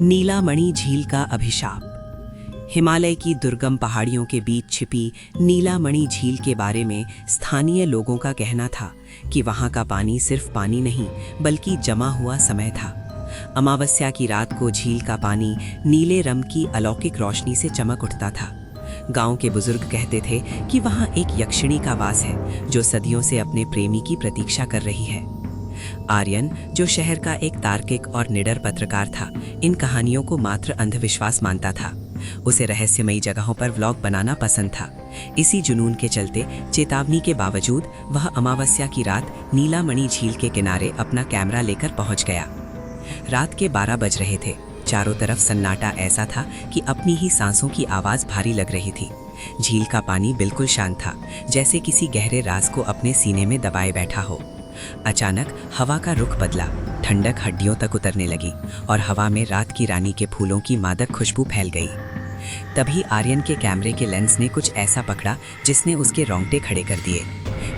नीलामणि झील का अभिशाप। हिमालय की दुर्गम पहाड़ियों के बीच छिपी नीलामणि झील के बारे में स्थानीय लोगों का कहना था कि वहां का पानी सिर्फ पानी नहीं बल्कि जमा हुआ समय था। अमावस्या की रात को झील का पानी नीले रंग की अलौकिक रोशनी से चमक उठता था। गांव के बुजुर्ग कहते थे कि वहां एक यक्षिणी का वास है जो सदियों से अपने प्रेमी की प्रतीक्षा कर रही है। आर्यन, जो शहर का एक तार्किक और निडर पत्रकार था, इन कहानियों को मात्र अंधविश्वास मानता था। उसे रहस्यमयी जगहों पर व्लॉग बनाना पसंद था। इसी जुनून के चलते चेतावनी के बावजूद वह अमावस्या की रात नीलामणि झील के किनारे अपना कैमरा लेकर पहुंच गया। रात के 12 बज रहे थे। चारों तरफ सन्नाटा ऐसा था कि अपनी ही सांसों की आवाज भारी लग रही थी। झील का पानी बिल्कुल शांत था, जैसे किसी गहरे राज को अपने सीने में दबाए बैठा हो। अचानक हवा का रुख बदला, ठंडक हड्डियों तक उतरने लगी और हवा में रात की रानी के फूलों की मादक खुशबू फैल गई। तभी आर्यन के कैमरे के लेंस ने कुछ ऐसा पकड़ा जिसने उसके रोंगटे खड़े कर दिए।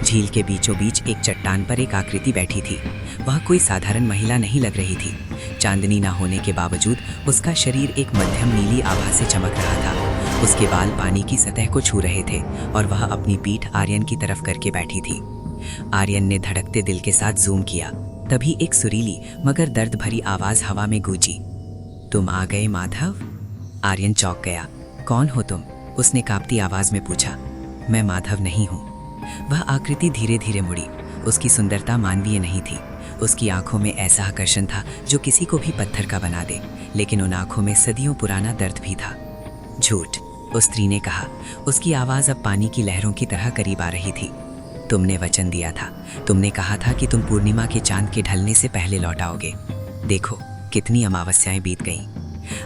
झील के बीचों बीच एक चट्टान पर एक आकृति बैठी थी। वह कोई साधारण महिला नहीं लग रही थी। चांदनी ना होने के बावजूद उसका शरीर एक मध्यम नीली आभा से चमक रहा था। उसके बाल पानी की सतह को छू रहे थे और वह अपनी पीठ आर्यन की तरफ करके बैठी थी। आर्यन ने धड़कते दिल के साथ जूम किया। तभी एक सुरीली मगर दर्द भरी आवाज हवा में गूंजी। तुम आ गए माधव? आर्यन चौंक गया। कौन हो तुम? उसने कांपती आवाज में पूछा। मैं माधव नहीं हूँ। वह आकृति धीरे धीरे मुड़ी। उसकी सुंदरता मानवीय नहीं थी। उसकी आंखों में ऐसा आकर्षण था जो किसी को भी पत्थर का बना दे, लेकिन उन आंखों में सदियों पुराना दर्द भी था। झूठ, उस स्त्री ने कहा। उसकी आवाज अब पानी की लहरों की तरह करीब आ रही थी। तुमने वचन दिया था। तुमने कहा था कि तुम पूर्णिमा के चांद के ढलने से पहले लौट आओगे। देखो कितनी अमावस्याएं बीत गईं।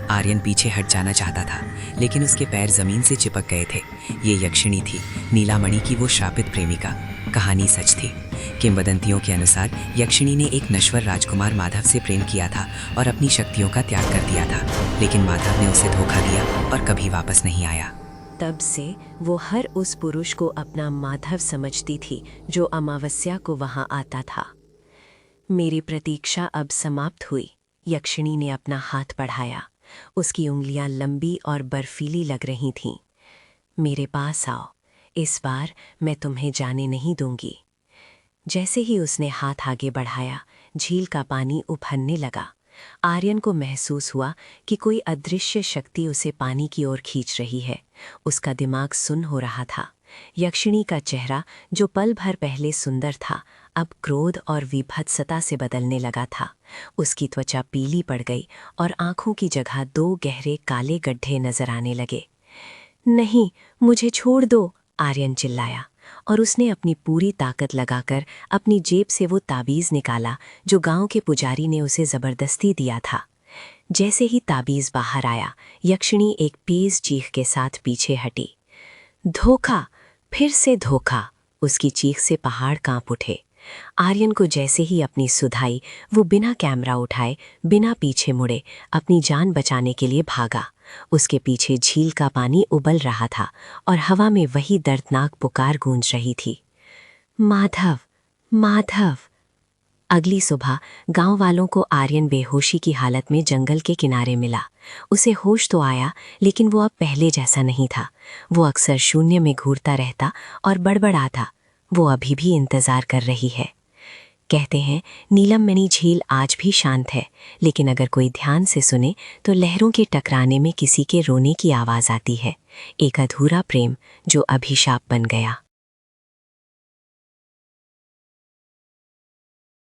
आर्यन पीछे हट जाना चाहता था, लेकिन उसके पैर जमीन से चिपक गए थे। ये यक्षिणी थी, नीलामणि की वो श्रापित प्रेमिका। कहानी सच थी। किंवदंतियों के अनुसार यक्षिणी ने एक नश्वर राजकुमार माधव से प्रेम किया था और अपनी शक्तियों का त्याग कर दिया था, लेकिन माधव ने उसे धोखा दिया और कभी वापस नहीं आया। तब से वो हर उस पुरुष को अपना माधव समझती थी जो अमावस्या को वहां आता था। मेरी प्रतीक्षा अब समाप्त हुई। यक्षिणी ने अपना हाथ बढ़ाया। उसकी उंगलियां लंबी और बर्फीली लग रही थीं। मेरे पास आओ, इस बार मैं तुम्हें जाने नहीं दूंगी। जैसे ही उसने हाथ आगे बढ़ाया, झील का पानी उफनने लगा। आर्यन को महसूस हुआ कि कोई अदृश्य शक्ति उसे पानी की ओर खींच रही है। उसका दिमाग सुन्न हो रहा था। यक्षिणी का चेहरा, जो पल भर पहले सुंदर था, अब क्रोध और विभत्सता से बदलने लगा था। उसकी त्वचा पीली पड़ गई और आंखों की जगह 2 गहरे काले गड्ढे नजर आने लगे। नहीं, मुझे छोड़ दो, आर्यन चिल्लाया और उसने अपनी पूरी ताकत लगाकर अपनी जेब से वो ताबीज निकाला जो गांव के पुजारी ने उसे जबरदस्ती दिया था। जैसे ही ताबीज बाहर आया, यक्षिणी एक तेज चीख के साथ पीछे हटी। धोखा, फिर से धोखा! उसकी चीख से पहाड़ कांप उठे। आर्यन को जैसे ही अपनी सुधाई, वो बिना कैमरा उठाए, बिना पीछे मुड़े अपनी जान बचाने के लिए भागा। उसके पीछे झील का पानी उबल रहा था और हवा में वही दर्दनाक पुकार गूंज रही थी। माधव, माधव! अगली सुबह गांव वालों को आर्यन बेहोशी की हालत में जंगल के किनारे मिला। उसे होश तो आया, लेकिन वो अब पहले जैसा नहीं था। वो अक्सर शून्य में घूरता रहता और बड़बड़ाता। वो अभी भी इंतजार कर रही है। कहते हैं नीलामणि झील आज भी शांत है, लेकिन अगर कोई ध्यान से सुने तो लहरों के टकराने में किसी के रोने की आवाज आती है। एक अधूरा प्रेम जो अभिशाप बन गया।